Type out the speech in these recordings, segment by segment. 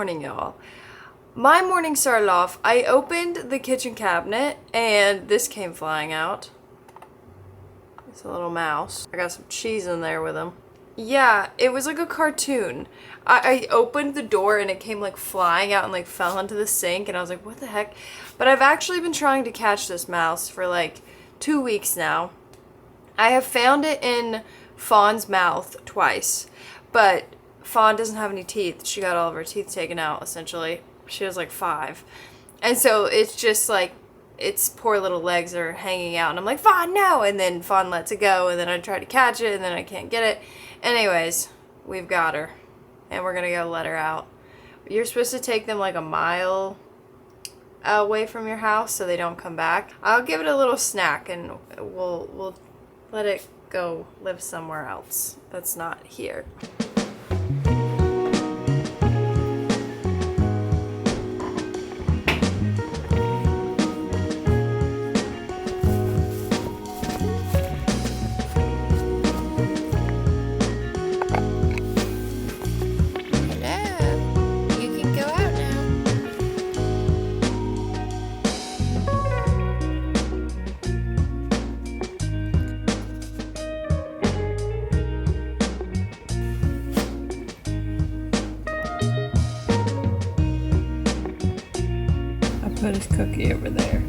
morning, y'all. My morning started off, I opened the kitchen cabinet and this came flying out. It's a little mouse. I got some cheese in there with him. Yeah, it was like a cartoon. I opened the door and it came like flying out and like fell into the sink and I was like, what the heck? But I've actually been trying to catch this mouse for like 2 weeks now. I have found it in Fawn's mouth twice, but Fawn doesn't have any teeth. She got all of her teeth taken out, essentially. She was like 5. And so it's just like, its poor little legs are hanging out. And I'm like, Fawn, no! And then Fawn lets it go. And then I try to catch it. And then I can't get it. Anyways, we've got her. And we're going to go let her out. You're supposed to take them like a mile away from your house so they don't come back. I'll give it a little snack and we'll let it go live somewhere else that's not here. Put his cookie over there.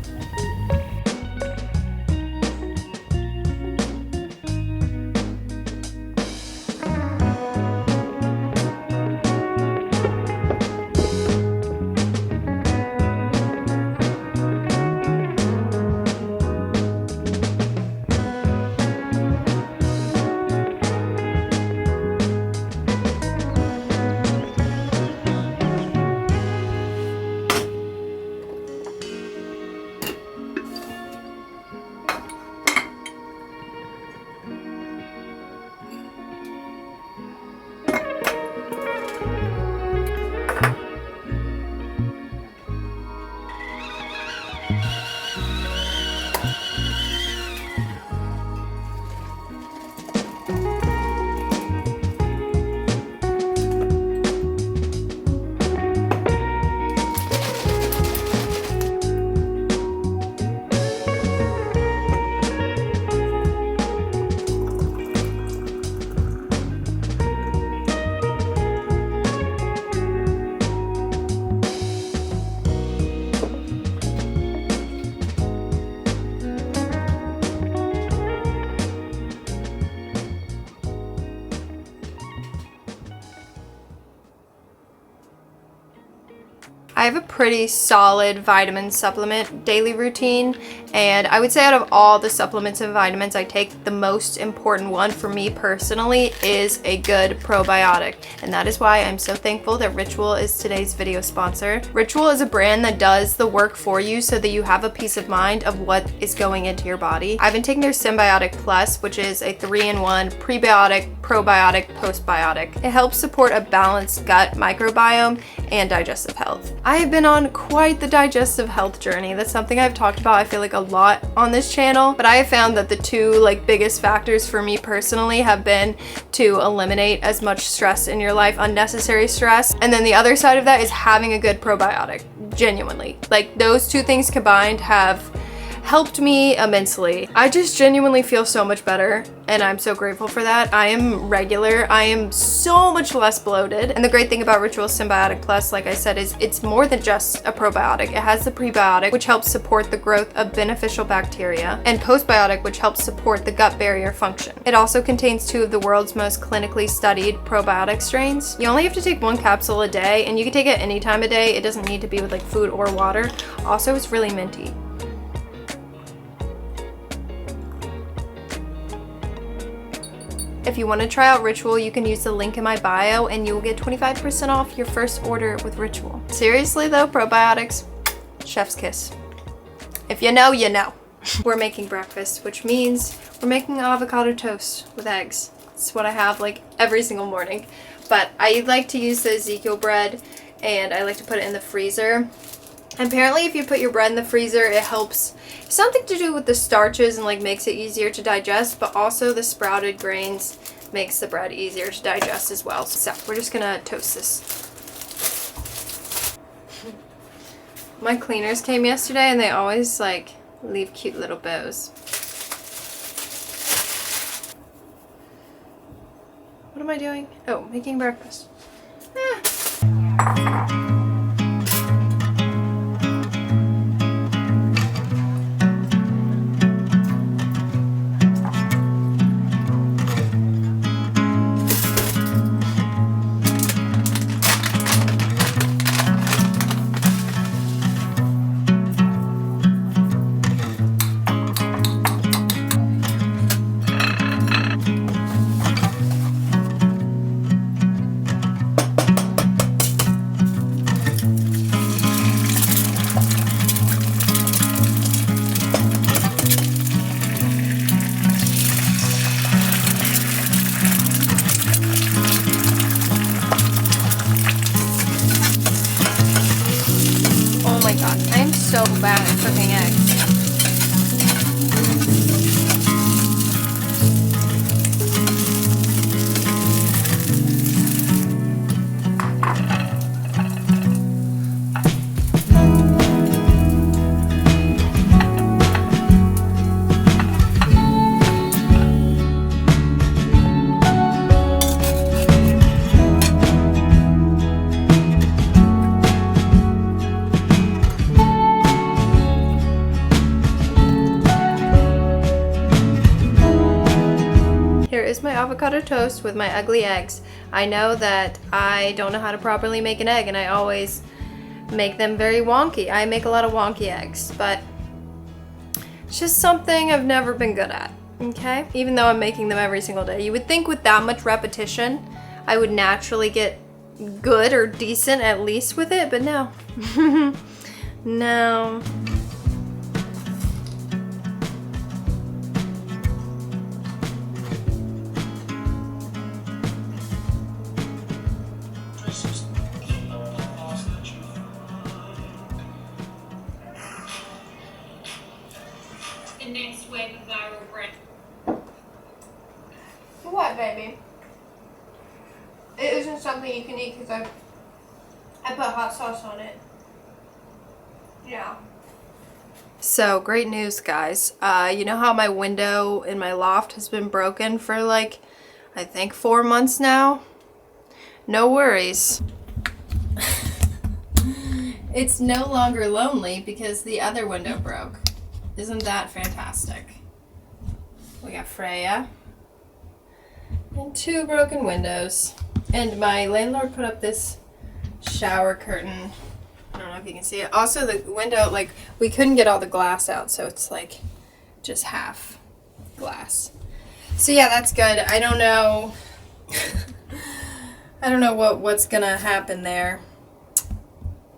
I have a pretty solid vitamin supplement daily routine, and I would say out of all the supplements and vitamins I take, the most important one for me personally is a good probiotic, and that is why I'm so thankful that Ritual is today's video sponsor. Ritual is a brand that does the work for you so that you have a peace of mind of what is going into your body. I've been taking their Symbiotic Plus, which is a 3-in-1 prebiotic, probiotic, postbiotic. It helps support a balanced gut microbiome and digestive health. I have been on quite the digestive health journey. That's something I've talked about, I feel like, a lot on this channel, but I have found that the two biggest factors for me personally have been to eliminate as much stress in your life, unnecessary stress, and then the other side of that is having a good probiotic. Genuinely, those two things combined have helped me immensely. I just genuinely feel so much better, and I'm so grateful for that. I am regular. I am so much less bloated. And the great thing about Ritual Symbiotic Plus, like I said, is it's more than just a probiotic. It has the prebiotic, which helps support the growth of beneficial bacteria, and postbiotic, which helps support the gut barrier function. It also contains 2 of the world's most clinically studied probiotic strains. You only have to take 1 capsule a day, and you can take it any time of day. It doesn't need to be with food or water. Also, it's really minty. If you want to try out Ritual, you can use the link in my bio and you will get 25% off your first order with Ritual. Seriously though, probiotics, chef's kiss. If you know, you know. We're making breakfast, which means we're making avocado toast with eggs. It's what I have every single morning. But I like to use the Ezekiel bread and I like to put it in the freezer. Apparently if you put your bread in the freezer, it helps. Something to do with the starches and makes it easier to digest, but also the sprouted grains makes the bread easier to digest as well. So we're just gonna toast this. My cleaners came yesterday and they always like leave cute little bows. What am I doing? Oh, making breakfast. I'm so bad at cooking eggs. Is my avocado toast with my ugly eggs. I know that I don't know how to properly make an egg and I always make them very wonky. I make a lot of wonky eggs, but it's just something I've never been good at, okay? Even though I'm making them every single day. You would think with that much repetition, I would naturally get good or decent at least with it, but no. No. Next wave of viral bread. What, baby? It isn't something you can eat because I put hot sauce on it. Yeah. So, great news, guys. You know how my window in my loft has been broken for like, I think 4 months now? No worries. It's no longer lonely because the other window broke. Isn't that fantastic? We got Freya and 2 broken windows. And my landlord put up this shower curtain. I don't know if you can see it. Also the window, like, we couldn't get all the glass out, so it's like just half glass. So yeah, that's good. I don't know. I don't know what's gonna happen there.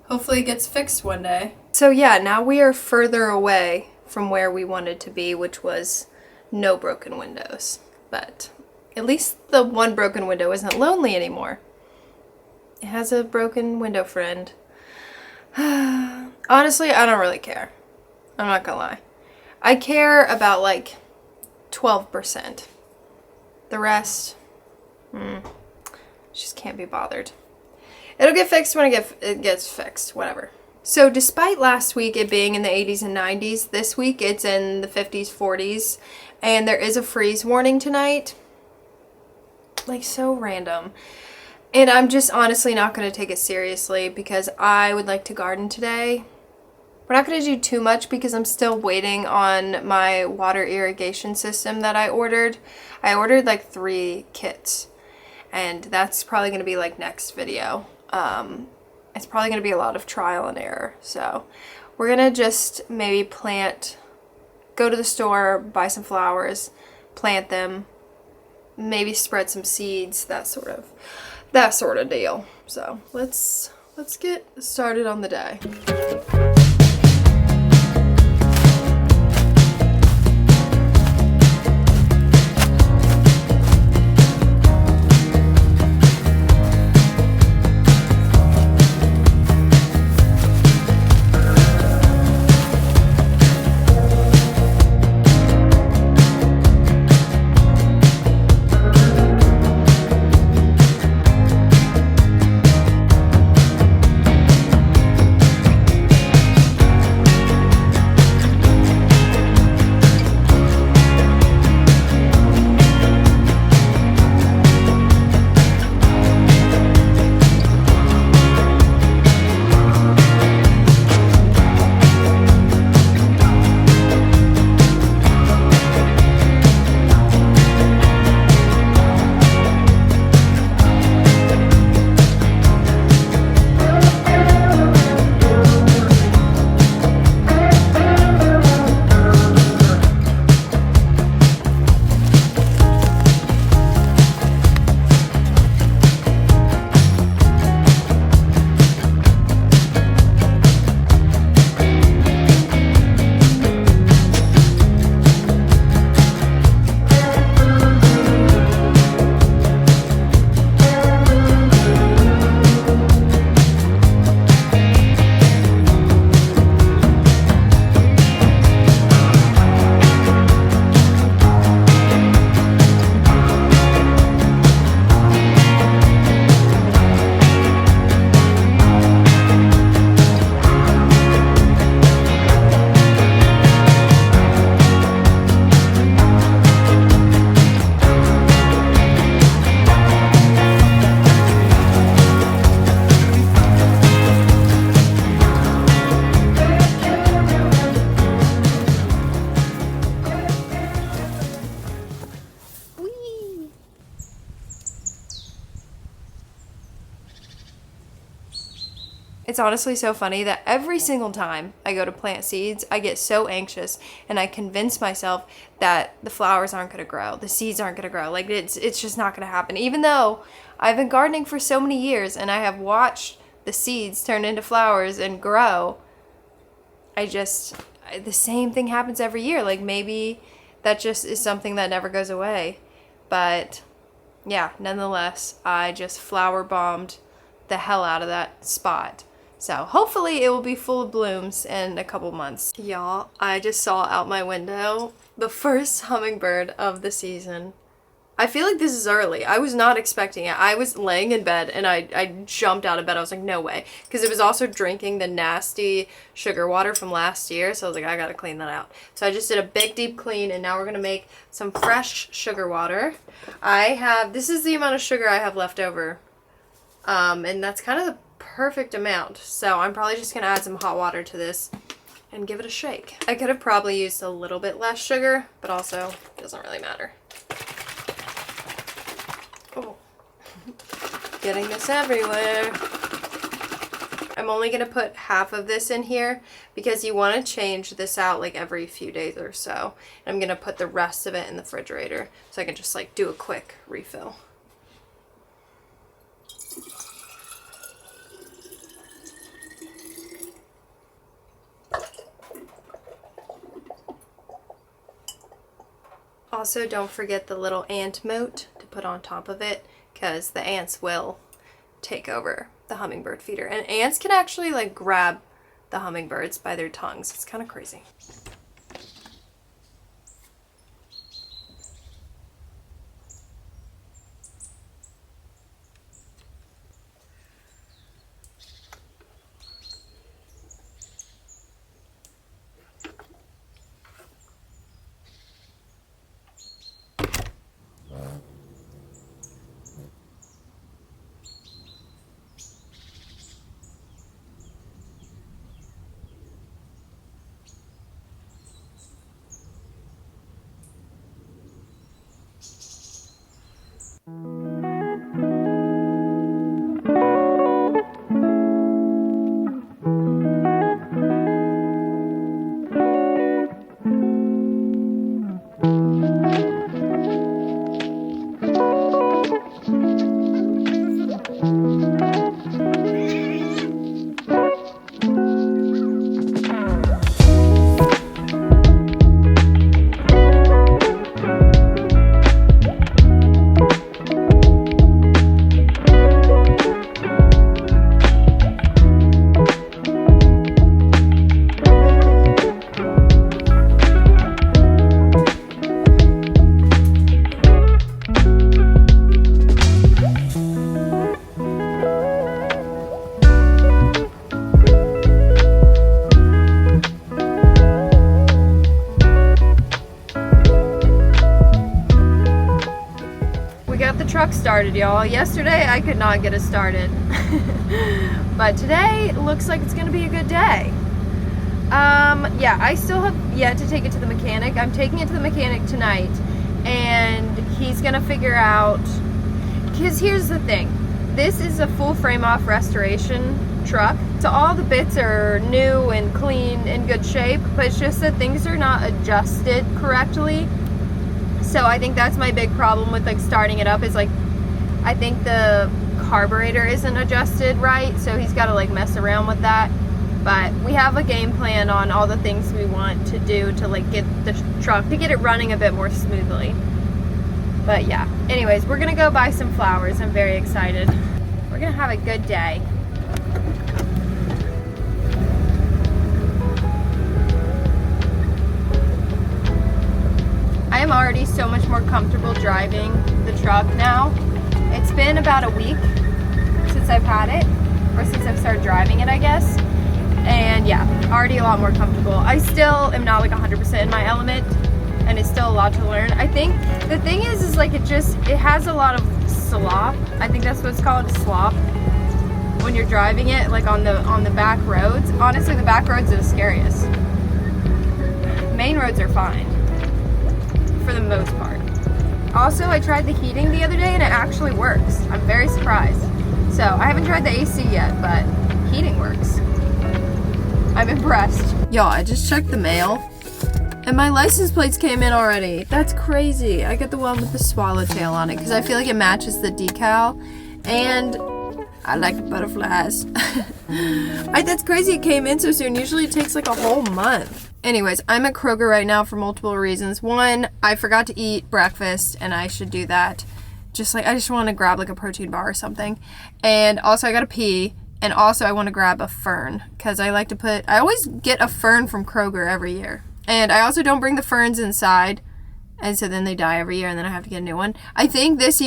Hopefully it gets fixed one day. So yeah, now we are further away from where we wanted to be, which was no broken windows. But at least the one broken window isn't lonely anymore. It has a broken window friend. Honestly, I don't really care. I'm not gonna lie. I care about like 12%. The rest, just can't be bothered. It'll get fixed when it gets fixed, whatever. So despite last week it being in the 80s and 90s, this week it's in the 50s, 40s, and there is a freeze warning tonight. Like, so random. And I'm just honestly not going to take it seriously because I would like to garden today. We're not going to do too much because I'm still waiting on my water irrigation system that I ordered. I ordered like 3 kits, and that's probably going to be like next video. It's probably going to be a lot of trial and error. So we're going to just maybe go to the store, buy some flowers, plant them, maybe spread some seeds, that sort of deal. So let's get started on the day. It's honestly so funny that every single time I go to plant seeds, I get so anxious and I convince myself that the flowers aren't going to grow, the seeds aren't going to grow. Like it's just not going to happen. Even though I've been gardening for so many years and I have watched the seeds turn into flowers and grow, the same thing happens every year. Like maybe that just is something that never goes away. But yeah, nonetheless, I just flower bombed the hell out of that spot. So hopefully it will be full of blooms in a couple months. Y'all, I just saw out my window the first hummingbird of the season. I feel like this is early. I was not expecting it. I was laying in bed and I jumped out of bed. I was like, no way. Because it was also drinking the nasty sugar water from last year. So I was like, I gotta clean that out. So I just did a big deep clean and now we're gonna make some fresh sugar water. This is the amount of sugar I have left over. And that's kind of the perfect amount. So I'm probably just gonna add some hot water to this and give it a shake. I could have probably used a little bit less sugar, but also it doesn't really matter. Oh, getting this everywhere. I'm only gonna put half of this in here because you want to change this out like every few days or so. And I'm gonna put the rest of it in the refrigerator so I can just like do a quick refill. Also, don't forget the little ant moat to put on top of it because the ants will take over the hummingbird feeder. And ants can actually like grab the hummingbirds by their tongues. It's kind of crazy. Truck started, y'all. Yesterday I could not get it started. But today looks like it's gonna be a good day. Yeah, I still have yet to take it to the mechanic. I'm taking it to the mechanic tonight and he's gonna figure out, because here's the thing, this is a full frame off restoration truck, so all the bits are new and clean, in good shape, but it's just that things are not adjusted correctly. So I think that's my big problem with like starting it up, is like I think the carburetor isn't adjusted right, so he's got to like mess around with that. But we have a game plan on all the things we want to do to like get the truck to get it running a bit more smoothly. But yeah, anyways, we're gonna go buy some flowers. I'm very excited. We're gonna have a good day. I am already so much more comfortable driving the truck now. It's been about a week since I've had it, or since I've started driving it, I guess. And yeah, already a lot more comfortable. I still am not like 100% in my element, and it's still a lot to learn. I think the thing is like it has a lot of slop. I think that's what it's called, slop. When you're driving it like on the back roads. Honestly, the back roads are the scariest. Main roads are fine for the most part. Also, I tried the heating the other day and it actually works. I'm very surprised. So I haven't tried the AC yet, but heating works. I'm impressed. Y'all, I just checked the mail and my license plates came in already. That's crazy. I got the one with the swallowtail on it because I feel like it matches the decal and I like butterflies. That's crazy it came in so soon. Usually it takes like a whole month. Anyways, I'm at Kroger right now for multiple reasons. One, I forgot to eat breakfast and I should do that. I just want to grab like a protein bar or something. And also I gotta pee. And also I want to grab a fern because I always get a fern from Kroger every year. And I also don't bring the ferns inside. And so then they die every year and then I have to get a new one. I think this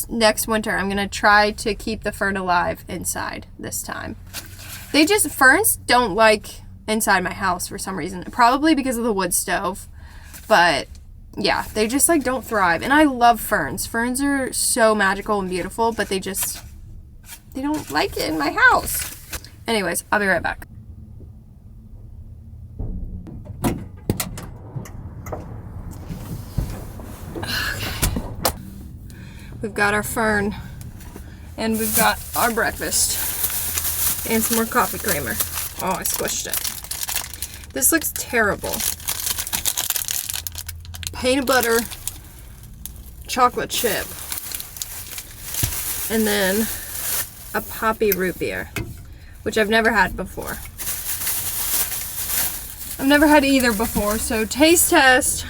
next winter, I'm going to try to keep the fern alive inside this time. Ferns don't like inside my house for some reason. Probably because of the wood stove. But yeah, they just like don't thrive. And I love ferns. Ferns are so magical and beautiful, but they don't like it in my house. Anyways, I'll be right back. Okay. We've got our fern and we've got our breakfast and some more coffee creamer. Oh, I squished it. This looks terrible. Peanut butter, chocolate chip, and then a poppy root beer, which I've never had before. I've never had either before, so taste test.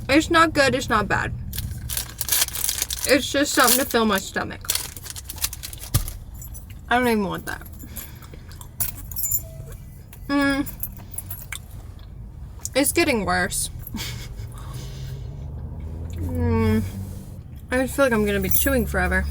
It's not good, it's not bad. It's just something to fill my stomach. I don't even want that. It's getting worse. I just feel like I'm gonna be chewing forever.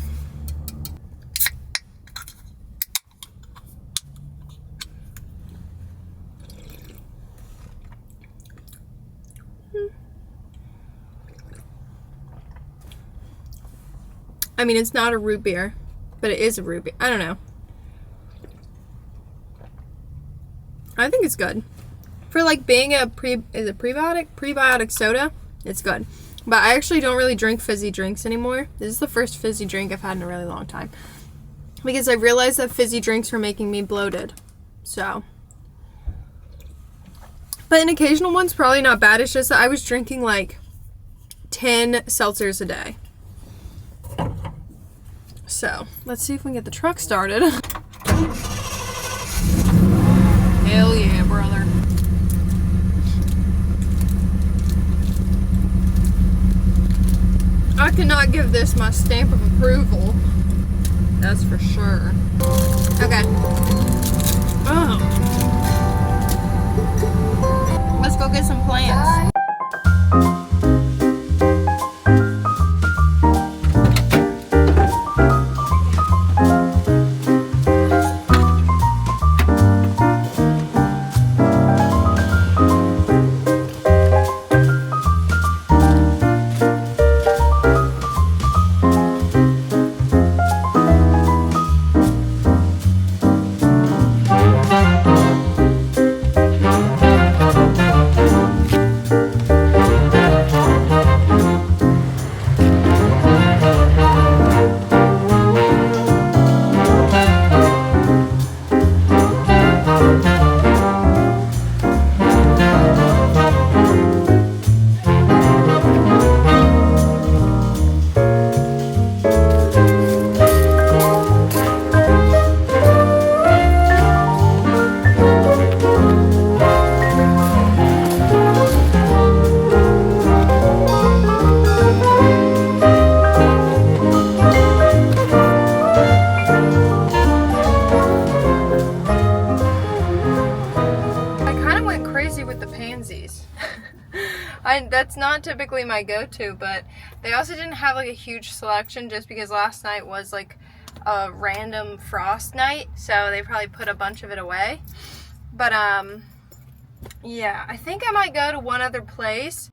I mean, it's not a root beer, but it is a root beer. I don't know. I think it's good. For like being is it prebiotic? Prebiotic soda, it's good. But I actually don't really drink fizzy drinks anymore. This is the first fizzy drink I've had in a really long time. Because I realized that fizzy drinks were making me bloated. So. But an occasional one's probably not bad. It's just that I was drinking like 10 seltzers a day. So, let's see if we can get the truck started. Hell yeah, brother. I cannot give this my stamp of approval. That's for sure. Okay. Oh. Let's go get some plants. That's not typically my go-to, but they also didn't have like a huge selection just because last night was like a random frost night, so they probably put a bunch of it away. But yeah, I think I might go to one other place.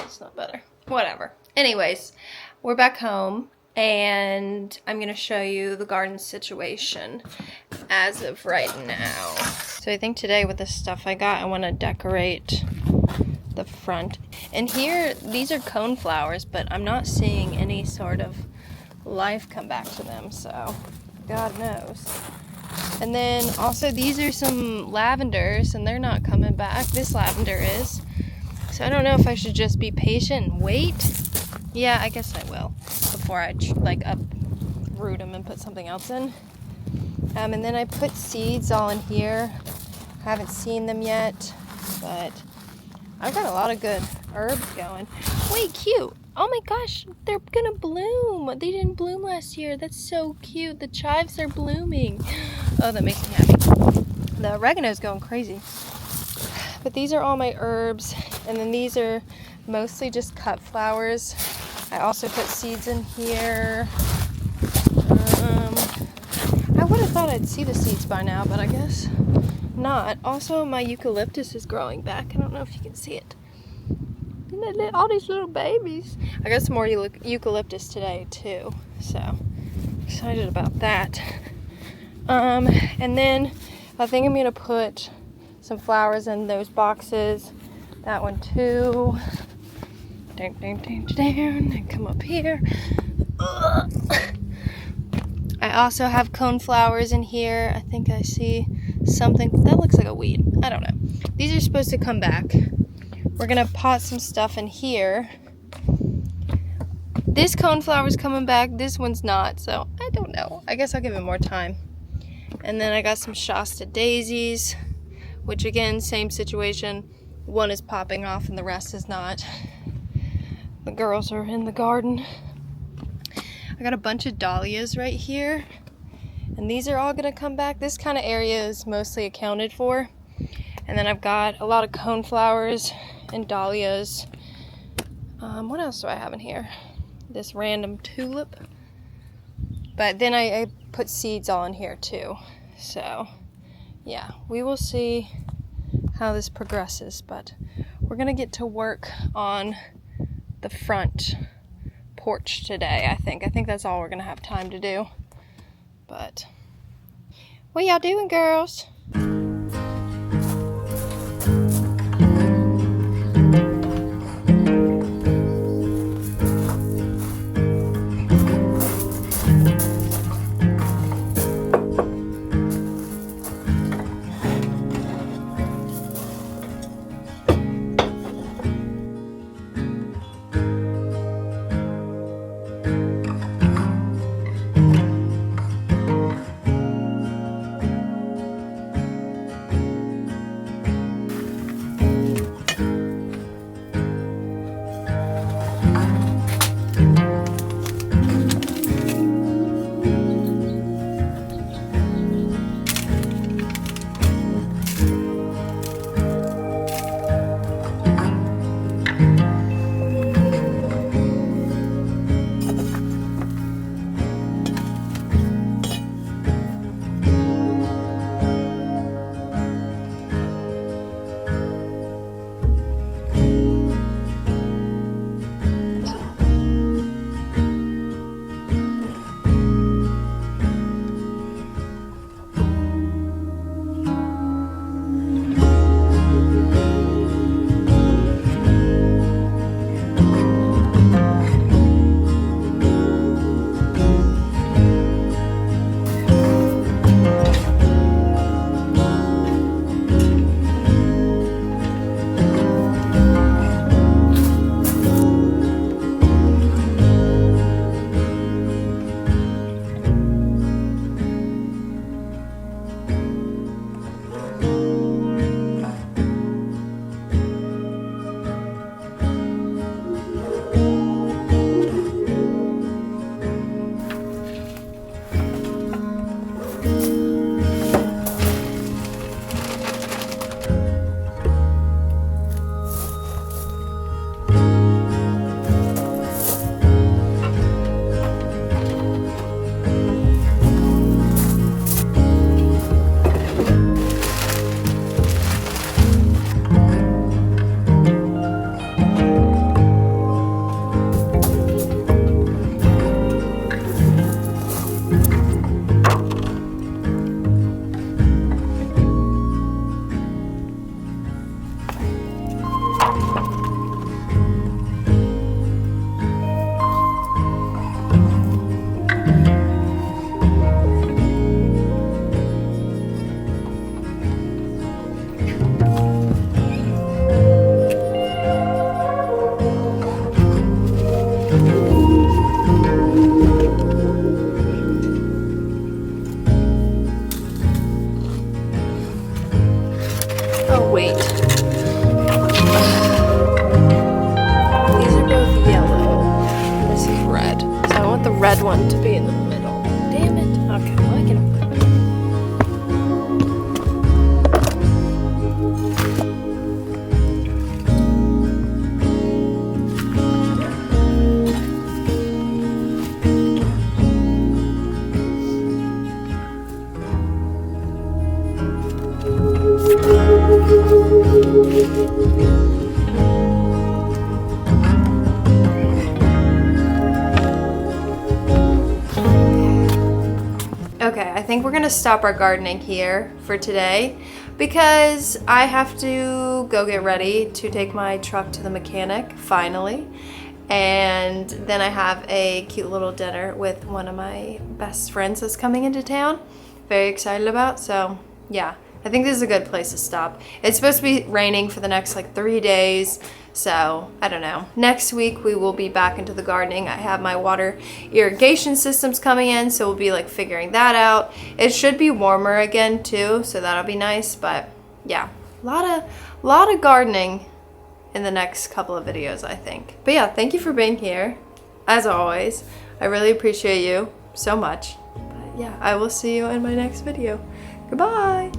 It's not better. Whatever. Anyways, we're back home and I'm going to show you the garden situation as of right now. So I think today with the stuff I got, I want to decorate the front. And here, these are cone flowers, but I'm not seeing any sort of life come back to them, so God knows. And then also these are some lavenders and they're not coming back. This lavender is. So I don't know if I should just be patient and wait. Yeah, I guess I will before I like uproot them and put something else in. And then I put seeds all in here. I haven't seen them yet, but I've got a lot of good herbs going. Wait, cute. Oh my gosh, they're gonna bloom. They didn't bloom last year. That's so cute. The chives are blooming. Oh, that makes me happy. The oregano's going crazy. But these are all my herbs. And then these are mostly just cut flowers. I also put seeds in here. I would have thought I'd see the seeds by now, but I guess not. Also, my eucalyptus is growing back. I don't know if you can see it. All these little babies. I got some more eucalyptus today too, so excited about that. And then I think I'm gonna put some flowers in those boxes. That one too. Down, and come up here. Ugh. I also have cone flowers in here. I think I see something that looks like a weed. I don't know. These are supposed to come back. We're gonna pot some stuff in here. This coneflower's coming back, this one's not, so I don't know. I guess I'll give it more time. And then I got some Shasta daisies, which again, same situation. One is popping off and the rest is not. The girls are in the garden. I got a bunch of dahlias right here, and these are all gonna come back. This kind of area is mostly accounted for. And then I've got a lot of coneflowers and dahlias. What else do I have in here? This random tulip. But then I put seeds all in here too. So yeah, we will see how this progresses, but we're gonna get to work on the front porch today, I think. I think that's all we're gonna have time to do. But what y'all doing, girls? white. These are both yellow. This is red. So I want the red one to be in the middle. Damn it. Okay, well I can. Okay, I think we're gonna stop our gardening here for today because I have to go get ready to take my truck to the mechanic finally, and then I have a cute little dinner with one of my best friends that's coming into town. Very excited about, so yeah, I think this is a good place to stop. It's supposed to be raining for the next like 3 days, so I don't know. Next week we will be back into the gardening. I have my water irrigation systems coming in, so we'll be like figuring that out. It should be warmer again too, so that'll be nice. But yeah, a lot of gardening in the next couple of videos, I think. But yeah, thank you for being here. As always, I really appreciate you so much. But yeah, I will see you in my next video. Goodbye.